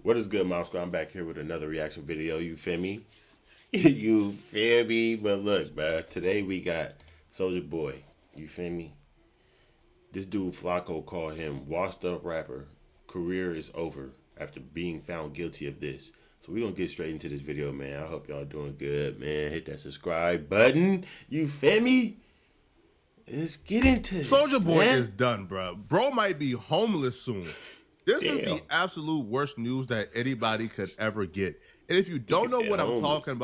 What is good, Mouse Squad? I'm back here with another reaction video. You feel me? You feel me? But look, bro. Today we got Soulja Boy. You feel me? This dude Flacco called him washed up rapper. Career is over after being found guilty of this. So we're gonna get straight into this video, man. I hope y'all doing good, man. Hit that subscribe button. You feel me? Let's get into this. Soulja Boy man. is done, bro. Bro might be homeless soon. This is the absolute worst news that anybody could ever get. And if you don't know what I'm talking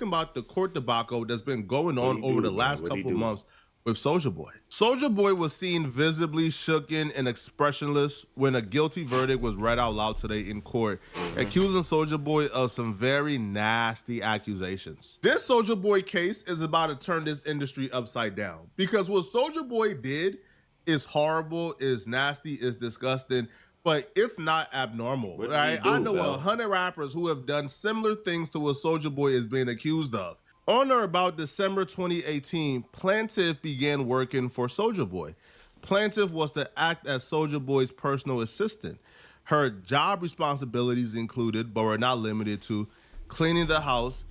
about the court debacle that's been going on over the last couple months with Soulja Boy. Soulja Boy was seen visibly shooken and expressionless when a guilty verdict was read out loud today in court, accusing Soulja Boy of some very nasty accusations. This Soulja Boy case is about to turn this industry upside down, because what Soulja Boy did is horrible, is nasty, is disgusting, but it's not abnormal, right? I know 100 rappers who have done similar things to what Soulja Boy is being accused of. On or about December 2018, Plaintiff began working for Soulja Boy. Plaintiff was to act as Soulja Boy's personal assistant. Her job responsibilities included, but were not limited to, cleaning the house,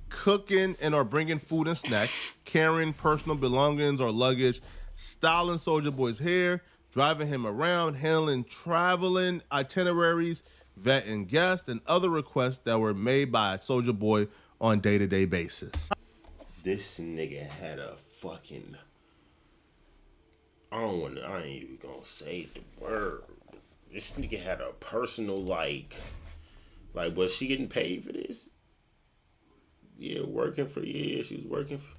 cooking and or bringing food and snacks, carrying personal belongings or luggage, styling Soulja Boy's hair, driving him around, handling traveling itineraries, vetting guests, and other requests that were made by Soulja Boy on day-to-day basis. This nigga had a fucking, I ain't even gonna say the word. This nigga had a personal, like, was she getting paid for this? Yeah, she was working for.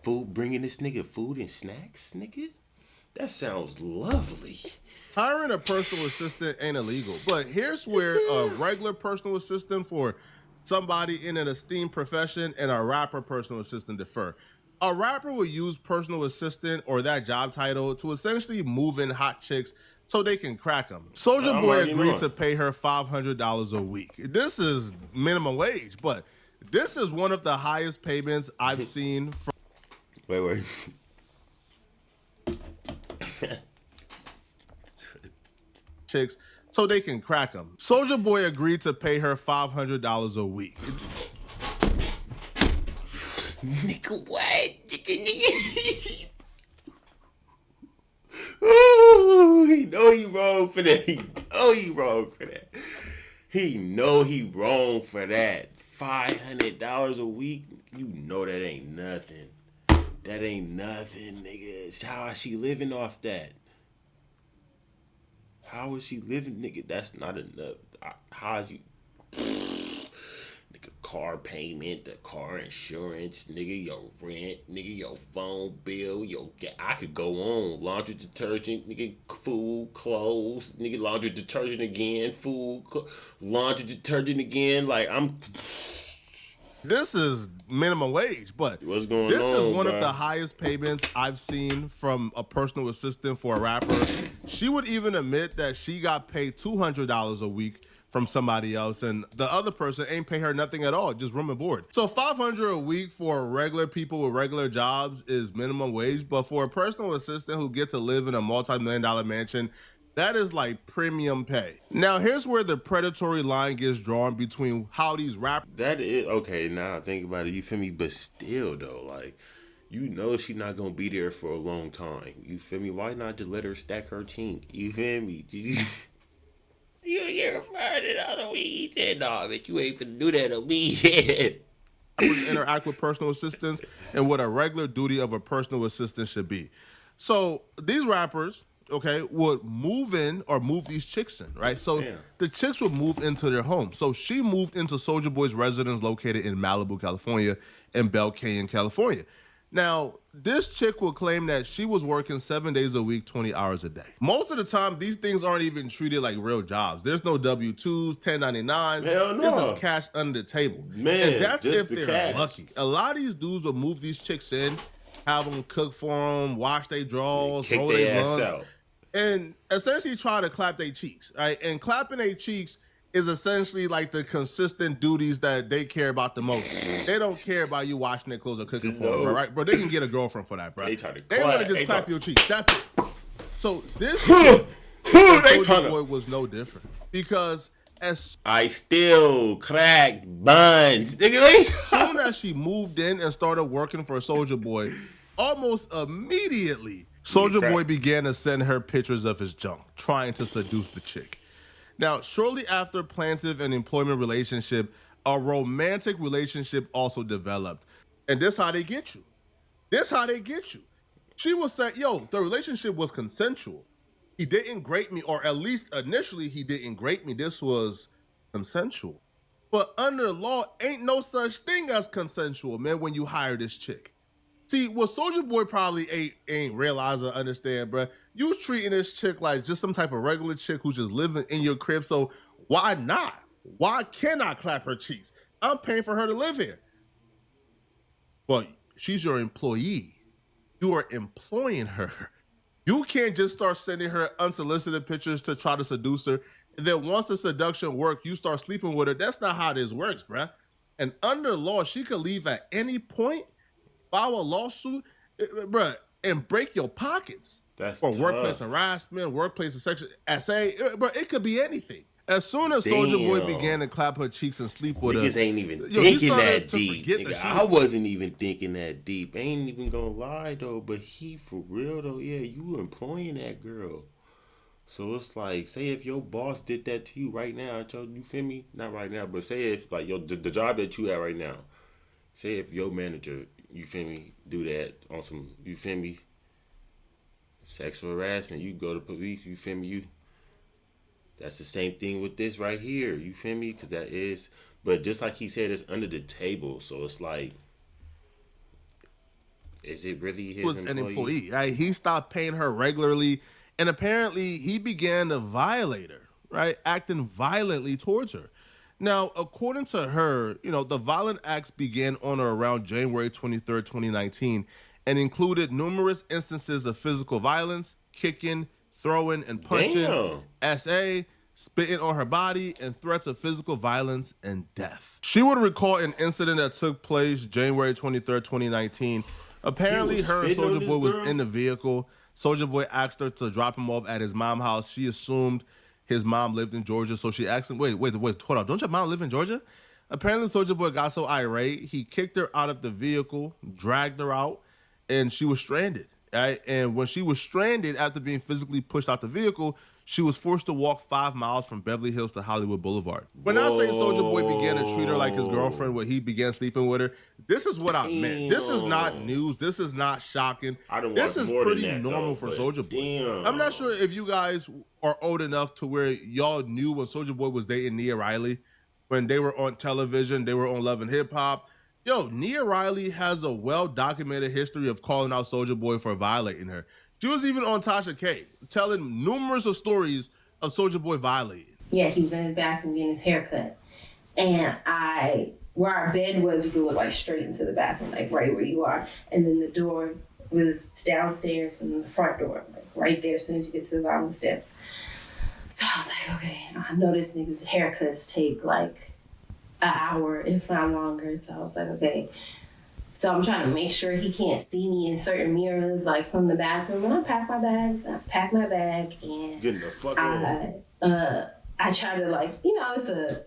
Food, bringing this nigga food and snacks, nigga? That sounds lovely. Hiring a personal assistant ain't illegal, but here's where a regular personal assistant for somebody in an esteemed profession and a rapper personal assistant differ. A rapper will use personal assistant or that job title to essentially move in hot chicks so they can crack them. Soulja Boy agreed to pay her $500 a week. This is minimum wage, but this is one of the highest payments I've seen from... Wait. chicks so they can crack them. Soulja Boy agreed to pay her $500 a week. Nigga, what? Nigga. Ooh, he know he wrong for that. He know he wrong for that. He know he wrong for that. $500 a week? You know that ain't nothing. That ain't nothing, nigga. How is she living off that? How is she living, nigga? That's not enough. How is you? Nigga, car payment, the car insurance, nigga, your rent, nigga, your phone bill, I could go on. Laundry detergent, nigga, food, clothes, nigga, laundry detergent again, food, laundry detergent again. Like, this is minimum wage, but what's going this on, is one of the highest payments I've seen from a personal assistant for a rapper. She would even admit that she got paid $200 a week from somebody else, and the other person ain't pay her nothing at all, just room and board. So $500 a week for regular people with regular jobs is minimum wage, but for a personal assistant who gets to live in a multi-million-dollar mansion, that is like premium pay. Now, here's where the predatory line gets drawn between how these rappers... That is, okay, now I think about it, you feel me? But still, though, like, you know she's not going to be there for a long time. You feel me? Why not just let her stack her chink? You feel me? You hear $500 a week? He said, nah, bitch, you ain't finna do that on me. Interact with personal assistants and what a regular duty of a personal assistant should be. So these rappers, okay, would move in or move these chicks in, right? So the chicks would move into their home. So she moved into Soulja Boy's residence located in Malibu, California, and Bell Canyon, California. Now, this chick will claim that she was working 7 days a week, 20 hours a day. Most of the time, these things aren't even treated like real jobs. There's no W-2s, 1099s. Hell no. This is cash under the table. Man, and that's if they're cash. lucky. A lot of these dudes will move these chicks in, have them cook for them, wash their drawers, roll their lungs, and essentially try to clap their cheeks, right? And clapping their cheeks is essentially like the consistent duties that they care about the most. They don't care about you washing their clothes or cooking for them, right? But they can get a girlfriend for that, bro. They want to just clap your cheeks. That's it. So this And Soulja Boy was no different because as I still crack buns. soon as she moved in and started working for Soulja Boy, almost immediately, Soulja Boy began to send her pictures of his junk, trying to seduce the chick. Now, shortly after plaintiff and employment relationship, a romantic relationship also developed. And this how they get you. This how they get you. She was saying, yo, the relationship was consensual. He didn't grape me, or at least initially he didn't grape me. This was consensual. But under law, ain't no such thing as consensual, man, when you hire this chick. See, what Soulja Boy probably ain't realize or understand, bruh. You treating this chick like just some type of regular chick who's just living in your crib. So why not? Why can't I clap her cheeks? I'm paying for her to live here. But she's your employee. You are employing her. You can't just start sending her unsolicited pictures to try to seduce her. And then once the seduction works, you start sleeping with her. That's not how this works, bruh. And under law, she could leave at any point, file a lawsuit, bruh, and break your pockets. That's for tough. Workplace harassment, workplace sexual SA, but it could be anything. As soon as Soulja Boy began to clap her cheeks and sleep with her, niggas ain't even thinking that deep. Nigga, I wasn't even thinking that deep. I ain't even gonna lie though, but he for real though, yeah, you employing that girl. So it's like, say if your boss did that to you right now, you feel me? Not right now, but say if like the job that you have right now, say if your manager, you feel me, do that on some, you feel me, sexual harassment, you go to police, you feel me, that's the same thing with this right here. You feel me? Because that is, but just like he said, it's under the table. So it's like, is it really his was employee? An employee, right? He stopped paying her regularly, and apparently he began to violate her, right? Acting violently towards her. Now, according to her, the violent acts began on or around January 23rd, 2019, and included numerous instances of physical violence, kicking, throwing and punching, SA, spitting on her body, and threats of physical violence and death. She would recall an incident that took place January 23rd, 2019. Apparently, her and Soulja Boy was in the vehicle. Soulja Boy asked her to drop him off at his mom's house. She assumed his mom lived in Georgia, so she asked him, wait, hold on, don't your mom live in Georgia? Apparently, Soulja Boy got so irate, he kicked her out of the vehicle, dragged her out, and she was stranded. Right? And when she was stranded after being physically pushed out the vehicle, she was forced to walk 5 miles from Beverly Hills to Hollywood Boulevard. When I say Soulja Boy began to treat her like his girlfriend, when he began sleeping with her, this is what I meant. This is not news. This is not shocking. This is pretty normal for Soulja Boy. I'm not sure if you guys are old enough to where y'all knew when Soulja Boy was dating Nia Riley, when they were on television, they were on Love and Hip Hop. Yo, Nia Riley has a well-documented history of calling out Soulja Boy for violating her. She was even on Tasha K, telling numerous of stories of Soulja Boy violating. Yeah, he was in his bathroom getting his hair cut. And where our bed was, you could look like straight into the bathroom, like right where you are. And then the door was downstairs and the front door, like right there as soon as you get to the bottom of the steps. So I was like, okay, I know this nigga's haircuts take like an hour, if not longer. So I was like, okay. So I'm trying to make sure he can't see me in certain mirrors, like from the bathroom. And I pack my bag and getting the fuck on. I try to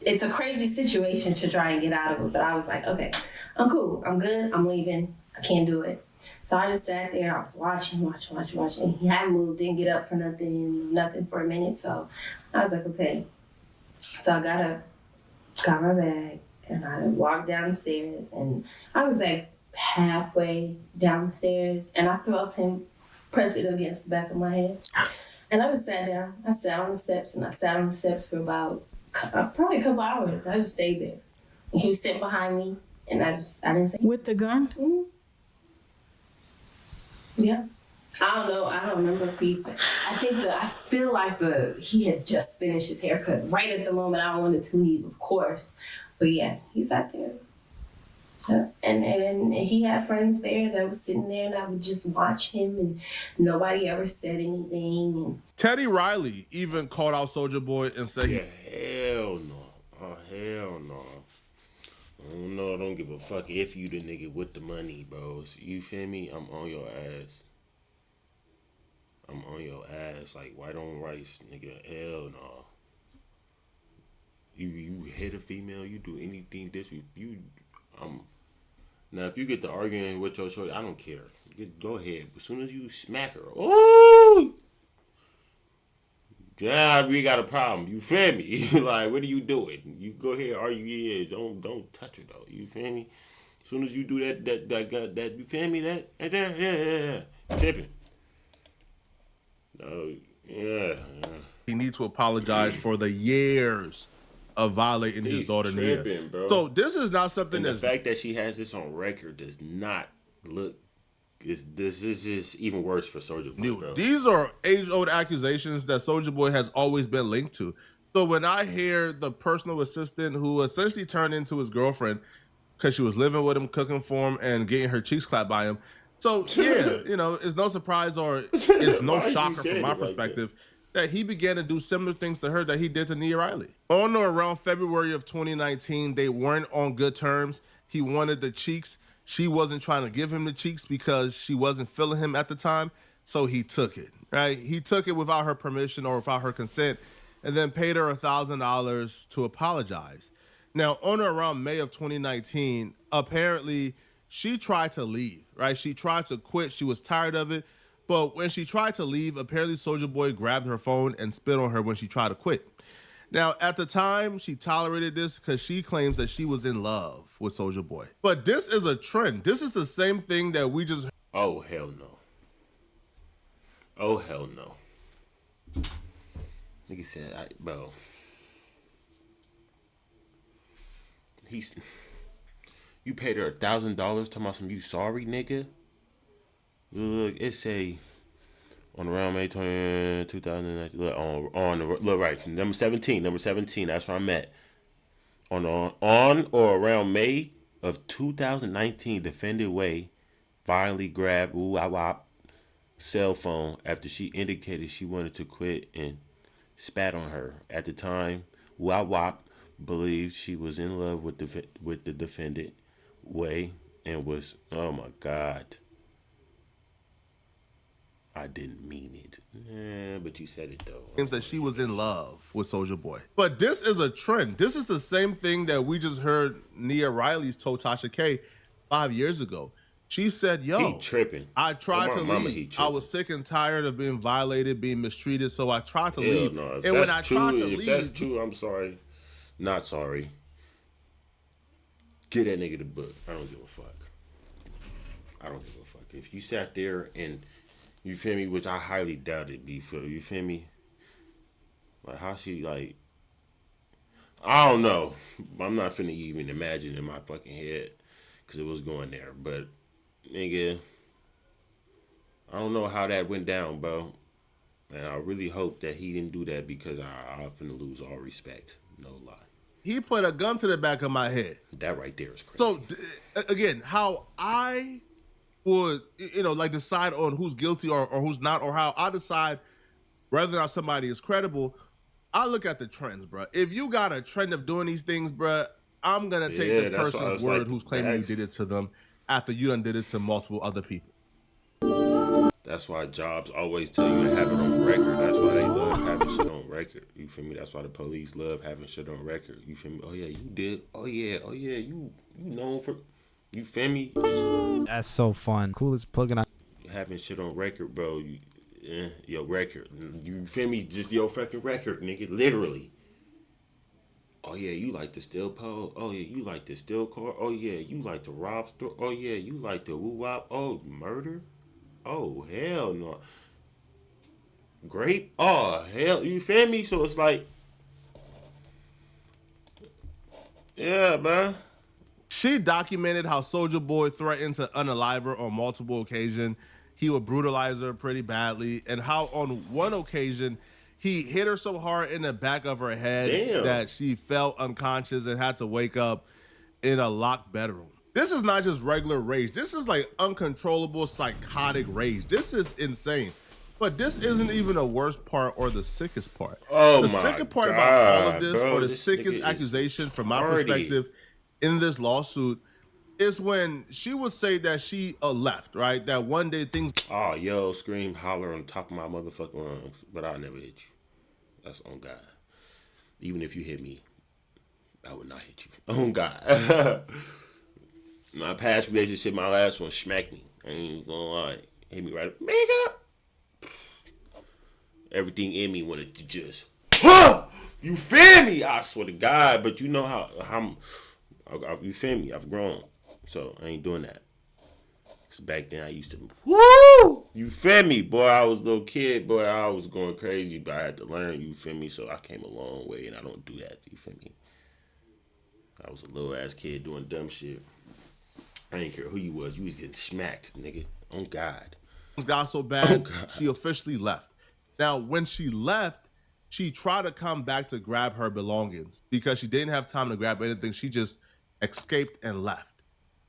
it's a crazy situation to try and get out of it. But I was like, okay, I'm cool. I'm good. I'm leaving. I can't do it. So I just sat there. I was watching. He hadn't moved, didn't get up for nothing for a minute. So I was like, okay. So I got up, got my bag, and I walked down the stairs. And I was like halfway down the stairs, and I felt him press it against the back of my head. And I just sat down. I sat on the steps, and I sat on the steps for about probably a couple hours. I just stayed there. And he was sitting behind me, and I didn't say. With the gun? Mm-hmm. Yeah. I don't know. I don't remember if I feel like he had just finished his haircut right at the moment I wanted to leave, of course. But yeah, he sat there. And he had friends there that was sitting there, and I would just watch him, and nobody ever said anything. And Teddy Riley even called out Soulja Boy and said, hell no. Oh, hell no. I don't give a fuck if you the nigga with the money, bro. You feel me? I'm on your ass. I'm on your ass like white on rice, nigga. Hell no. You hit a female, you do anything you now if you get to arguing with your shorty, I don't care. Go ahead. As soon as you smack her, oh yeah, we got a problem. You feel me? Like, what are you doing? You go ahead, argue. Yeah, don't touch her though. You feel me? As soon as you do that, you feel me? Yeah. Tripping. No, yeah. He needs to apologize for the years of violating his daughter Nia. Bro. So this is not something the fact that she has this on record does not look. This is just even worse for Soulja Boy, bro. These are age-old accusations that Soulja Boy has always been linked to. So when I hear the personal assistant who essentially turned into his girlfriend because she was living with him, cooking for him, and getting her cheeks clapped by him. So yeah, it's no surprise or it's no shocker from my perspective that he began to do similar things to her that he did to Nia Riley. On or around February of 2019, they weren't on good terms. He wanted the cheeks. She wasn't trying to give him the cheeks because she wasn't feeling him at the time, so he took it, right? He took it without her permission or without her consent and then paid her $1,000 to apologize. Now, on or around May of 2019, apparently she tried to leave, right? She tried to quit. She was tired of it. But when she tried to leave, apparently Soulja Boy grabbed her phone and spit on her when she tried to quit. Now, at the time, she tolerated this because she claims that she was in love with Soulja Boy. But this is a trend. This is the same thing that we just... Oh, hell no. Oh, hell no. Nigga said, bro. You paid her $1,000 talking about some you sorry, nigga? Look, it say... On around May 20, 2019, on the right, number 17, that's where I'm at. On or around May of 2019, defendant Way violently grabbed WAP cell phone after she indicated she wanted to quit and spat on her. At the time, WAP believed she was in love with the defendant Way and was, oh my God. I didn't mean it. Yeah, but you said it though. Claims that she was in love with Soulja Boy. But this is a trend. This is the same thing that we just heard Nia Riley's told Tasha K 5 years ago. She said, yo, he tripping. I tried to leave. I was sick and tired of being violated, being mistreated, so I tried to leave. No. And when I tried to leave... If that's true, I'm sorry. Not sorry. Get that nigga the book. I don't give a fuck. If you sat there and... You feel me? Which I highly doubt it, you feel me? Like, how she, like... I don't know. I'm not finna even imagine in my fucking head. Because it was going there. But, nigga... I don't know how that went down, bro. And I really hope that he didn't do that because I'm finna lose all respect. No lie. He put a gun to the back of my head. That right there is crazy. So, again, how I... would, like decide on who's guilty or who's not, or how I decide whether or not somebody is credible, I look at the trends, bro. If you got a trend of doing these things, bro, I'm going to take the person's word who's claiming you did it to them after you done did it to multiple other people. That's why jobs always tell you to have it on record. That's why they love having shit on record. You feel me? That's why the police love having shit on record. You feel me? Oh, yeah, you did. Oh, yeah, you known for... You feel me? That's so fun. Coolest plugging out. Having shit on record, bro. Your record. You feel me? Just your fucking record, nigga. Literally. Oh, yeah, you like the steel pole. Oh, yeah, you like the steel car. Oh, yeah, you like the rob store. Oh, yeah, you like the woo-wop. Oh, murder. Oh, hell no. Grape. Oh, hell. You feel me? So it's like... Yeah, man. She documented how Soulja Boy threatened to unalive her on multiple occasions. He would brutalize her pretty badly. And how on one occasion, he hit her so hard in the back of her head that she felt unconscious and had to wake up in a locked bedroom. This is not just regular rage. This is like uncontrollable psychotic rage. This is insane. But this isn't even the worst part or the sickest part. Oh, the sickest part about all of this, or the sickest accusation from my perspective in this lawsuit, is when she would say that she left, right? That one day things. Oh, yo, scream, holler on top of my motherfucking lungs, but I'll never hit you. That's on God. Even if you hit me, I would not hit you. On God. My past relationship, my last one, smacked me. I ain't gonna lie. Hit me right up. Makeup. Everything in me wanted to just, you feel me? I swear to God. But you know how you feel me? I've grown. So I ain't doing that. Cause back then I used to, you feel me? Boy, I was a little kid. Boy, I was going crazy. But I had to learn, you feel me? So I came a long way and I don't do that. You feel me? I was a little ass kid doing dumb shit. I didn't care who you was getting smacked, nigga. On God. Things got so bad, she officially left. Now, when she left, she tried to come back to grab her belongings because she didn't have time to grab anything. She just escaped and left.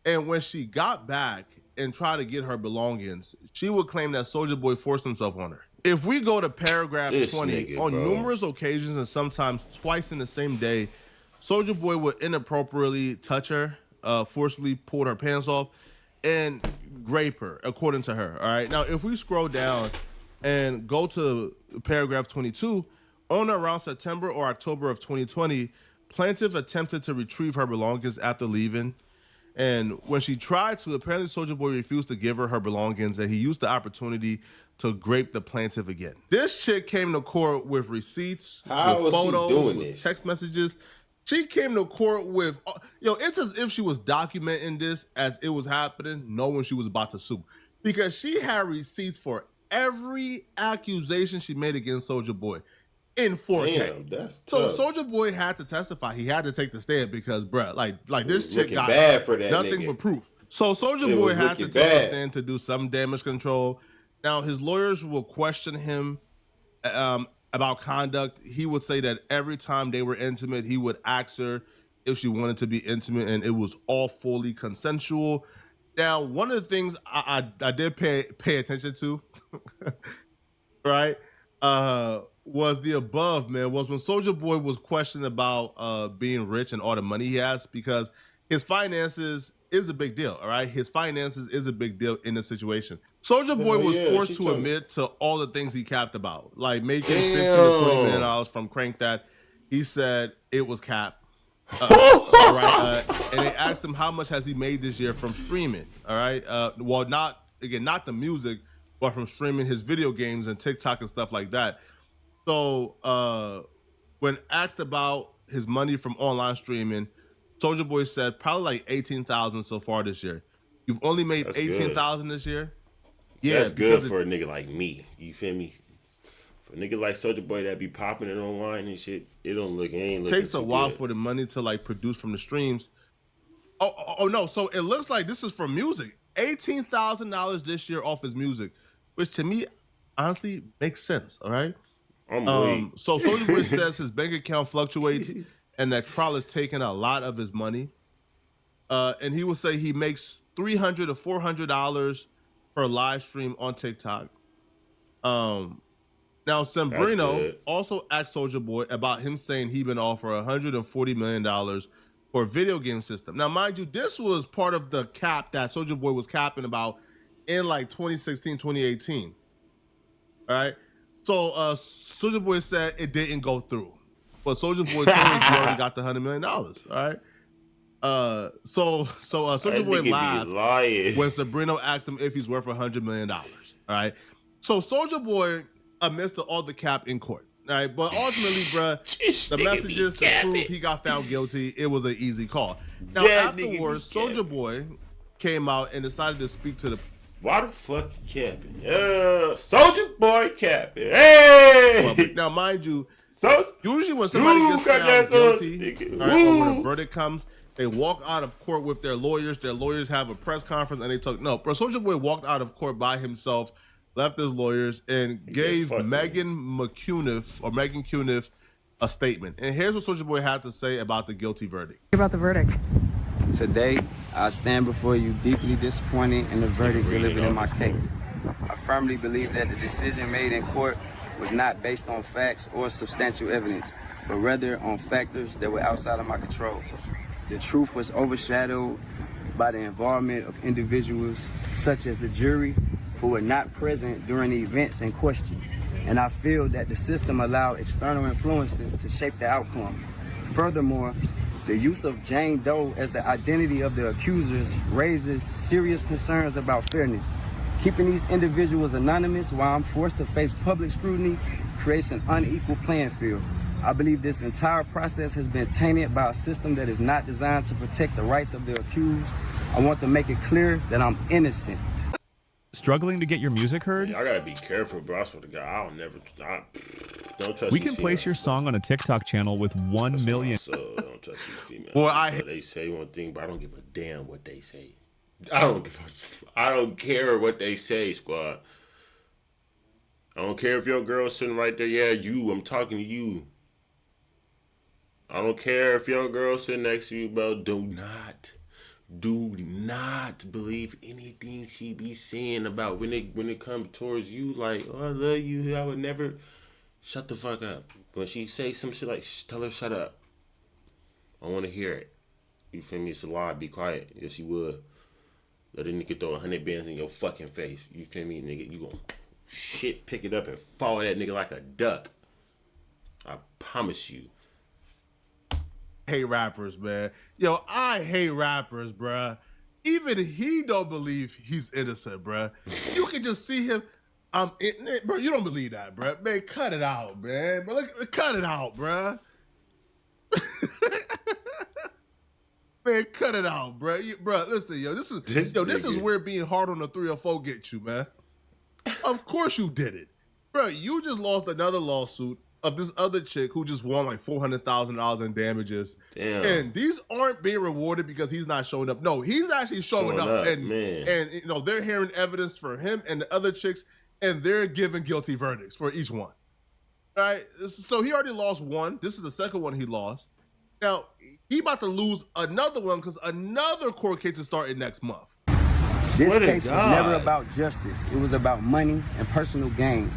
And when she got back and tried to get her belongings, she would claim that Soulja Boy forced himself on her. If we go to paragraph 20, on numerous occasions and sometimes twice in the same day, Soulja Boy would inappropriately touch her, forcibly pulled her pants off, and grape her, according to her. All right. Now, if we scroll down and go to paragraph 22, on or around September or October of 2020, plaintiff attempted to retrieve her belongings after leaving. And when she tried to, apparently Soulja Boy refused to give her her belongings, and he used the opportunity to grape the plaintiff again. This chick came to court with receipts, with photos, with text messages. She came to court with, it's as if she was documenting this as it was happening, knowing she was about to sue. Because she had receipts for every accusation she made against Soulja Boy in 4K. Damn, that's so tough. Soulja Boy had to testify. He had to take the stand because, bruh, like this chick got bad for that nothing nigga. But proof. So Soulja Boy had to take the stand to do some damage control. Now, his lawyers will question him about conduct. He would say that every time they were intimate, he would ask her if she wanted to be intimate, and it was all fully consensual. Now, one of the things I did pay attention to, right, was the above, man, was when Soulja Boy was questioned about being rich and all the money he has, because his finances is a big deal, all right? His finances is a big deal in this situation. Soulja Boy was forced to admit to all the things he capped about, like making $15 to $20 million from Crank That. He said it was cap. Right? And they asked him how much has he made this year from streaming, all right? Well, not the music, but from streaming his video games and TikTok and stuff like that. So when asked about his money from online streaming, Soulja Boy said probably like 18,000 so far this year. You've only made 18,000 this year? Yeah, that's good for a nigga like me. You feel me? For a nigga like Soulja Boy that be popping it online and shit, it ain't looking. Takes a while for the money to like produce from the streams. Oh no! So it looks like this is for music. $18,000 this year off his music, which to me honestly makes sense. All right. So Soulja Boy says his bank account fluctuates and that trial is taking a lot of his money. And he will say he makes $300 to $400 per live stream on TikTok. Now, Sembrino also asked Soulja Boy about him saying he'd been offered $140 million for a video game system. Now, mind you, this was part of the cap that Soulja Boy was capping about in like 2016, 2018. All right. So Soulja Boy said it didn't go through. But Soulja Boy told us he already got the $100 million. All right. So Soulja Boy laughed when Sembrino asked him if he's worth $100 million. All right. So Soulja Boy admits to all the cap in court. All right. But ultimately, bruh, the messages to prove he got found guilty, it was an easy call. Now, afterwards, Soulja Boy came out and decided to speak to the. Why the fuck you capping? Soulja Boy capping. Hey! Now, mind you, usually when somebody gets found guilty, right, or when a verdict comes, they walk out of court with their lawyers. Their lawyers have a press conference and they talk. No, bro, Soulja Boy walked out of court by himself, left his lawyers, and gave Megan Cuniff a statement. And here's what Soulja Boy had to say about the guilty verdict. About the verdict. Today, I stand before you deeply disappointed in the verdict delivered in my case. I firmly believe that the decision made in court was not based on facts or substantial evidence, but rather on factors that were outside of my control. The truth was overshadowed by the involvement of individuals such as the jury who were not present during the events in question. And I feel that the system allowed external influences to shape the outcome. Furthermore, the use of Jane Doe as the identity of the accusers raises serious concerns about fairness. Keeping these individuals anonymous while I'm forced to face public scrutiny creates an unequal playing field. I believe this entire process has been tainted by a system that is not designed to protect the rights of the accused. I want to make it clear that I'm innocent. Struggling to get your music heard? Yeah, I gotta be careful, bro. I swear to God, don't trust. We can place your song on a TikTok channel with 1 million. So don't trust these females. Boy, They say one thing, but I don't give a damn what they say. I don't care what they say, squad. I don't care if your girl's sitting right there. Yeah, I'm talking to you. I don't care if your girl's sitting next to you, bro. Do not believe anything she be saying about when it comes towards you. Like, oh, I love you. I would never. Shut the fuck up. When she say some shit like, tell her shut up. I want to hear it. You feel me? It's a lie. Be quiet. Yes, you would. Let a nigga throw 100 bands in your fucking face. You feel me, nigga? You gon' pick it up and follow that nigga like a duck. I promise you. Hate rappers, man. Yo, I hate rappers, bruh. Even he don't believe he's innocent, bruh. You can just see him. Bro, you don't believe that, bruh. Man, cut it out, man. Bro, cut it out, bruh. Man, cut it out, bruh. Bruh, listen, yo, this is where being hard on the 304 gets you, man. Of course you did it. Bruh, you just lost another lawsuit of this other chick who just won like $400,000 in damages. Damn. And these aren't being rewarded because he's not showing up. No, he's actually showing up. And you know, they're hearing evidence for him and the other chicks, and they're giving guilty verdicts for each one. Right? So he already lost one. This is the second one he lost. Now, he about to lose another one because another court case is starting next month. This case was never about justice. It was about money and personal gain.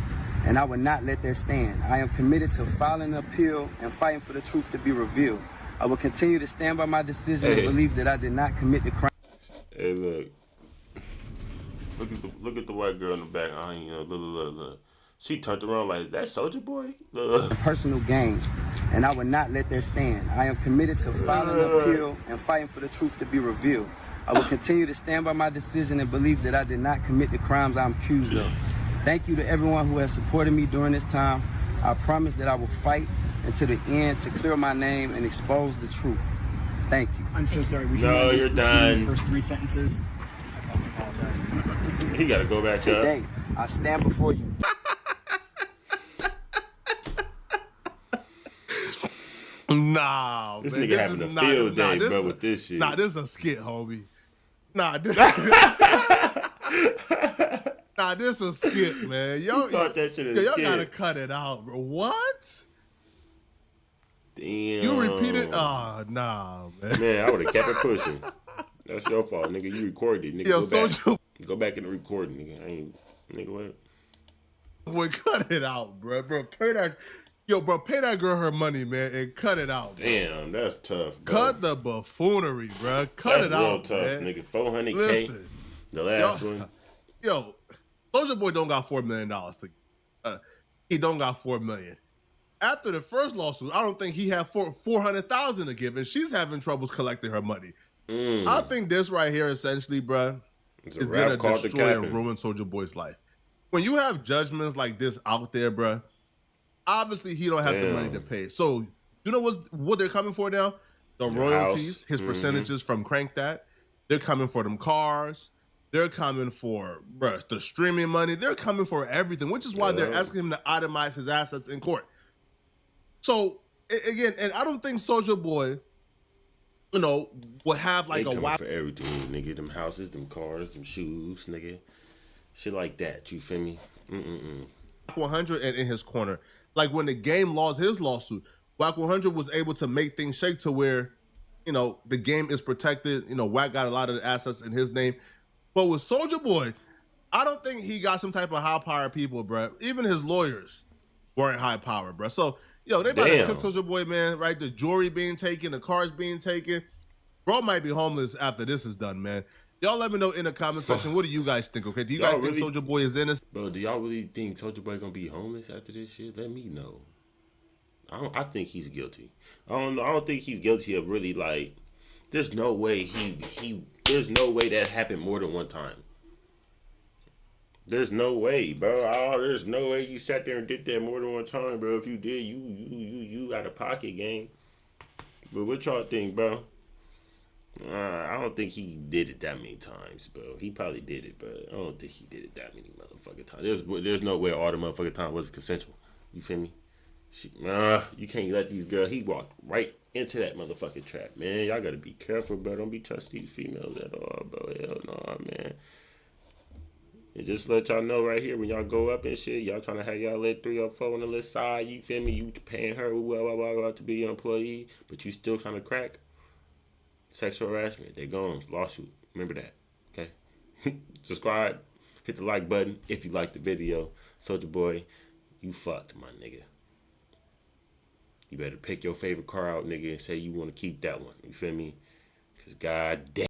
And I would not let that stand. I am committed to filing an appeal and fighting for the truth to be revealed. I will continue to stand by my decision and believe that I did not commit the crime. Hey, look at the white girl in the back. Look. She turned around like, that Soulja Boy? Personal gain. And I would not let that stand. I am committed to filing an appeal and fighting for the truth to be revealed. I will continue to stand by my decision and believe that I did not commit the crimes I'm accused of. Thank you to everyone who has supported me during this time. I promise that I will fight until the end to clear my name and expose the truth. Thank you. I'm so sorry. No, you're done. First 3 sentences. I apologize. He got to go back Today, I stand before you. Nah, this man. Nigga having a field day, bro, with this shit. Nah, this is a skit, homie. Nah, this is a skit, man. Yo, thought that shit is y'all skit. gotta cut it out, bro. What? Damn. You repeated? Oh, nah, man. Man, I would have kept it pushing. That's your fault, nigga. You recorded, nigga. Yo, go back in the recording, nigga. Nigga, what? Boy, cut it out, bro. Pay that girl her money, man, and cut it out. Bro. Damn, that's tough, bro. Cut the buffoonery, bro. Cut it out, tough, man. Nigga. 400K. Listen, the last one. Yo, Soulja Boy don't got $4 million he don't got $4 million. After the first lawsuit, I don't think he had $400,000 to give, and she's having troubles collecting her money. I think this right here, essentially, bro, is gonna destroy and ruin Soulja Boy's life. When you have judgments like this out there, bro, obviously he don't have the money to pay. So you know what they're coming for now? The royalties, his percentages from Crank That. They're coming for them cars. They're coming for the streaming money. They're coming for everything, which is why they're asking him to itemize his assets in court. So again, and I don't think Soulja Boy, will have like they a coming for everything, nigga. Them houses, them cars, them shoes, nigga. Shit like that. You feel me? 100 and in his corner. Like when the game lost his lawsuit, Wack 100 was able to make things shake to where, the game is protected. Wack got a lot of the assets in his name. But with Soulja Boy, I don't think he got some type of high power people, bro. Even his lawyers weren't high power, bro. So, they about to cook Soulja Boy, man, right? The jewelry being taken, the cars being taken. Bro might be homeless after this is done, man. Y'all let me know in the comment section. What do you guys think? Okay, do you guys think Soulja Boy is innocent? Bro, do y'all really think Soulja Boy gonna be homeless after this shit? Let me know. I think he's guilty. I don't think he's guilty of really like. There's no way There's no way that happened more than one time. There's no way, bro. Oh, there's no way you sat there and did that more than one time, bro. If you did, you out of pocket, gang. But what y'all think, bro? I don't think he did it that many times, bro. He probably did it, but I don't think he did it that many motherfucking times. There's no way all the motherfucking time was consensual. You feel me? You can't let these girls. He walked right into that motherfucking trap, man. Y'all gotta be careful, bro. Don't be trusting these females at all, bro. Hell no, man. And just let y'all know right here, when y'all go up and shit, y'all trying to have y'all lit 3 or 4 on the list side, you feel me? You paying her to be your employee, but you still trying to crack. Sexual harassment, they gone, lawsuit. Remember that, okay? Subscribe, hit the like button if you like the video. Soulja Boy, you fucked, my nigga. You better pick your favorite car out, nigga, and say you want to keep that one. You feel me? Because god damn.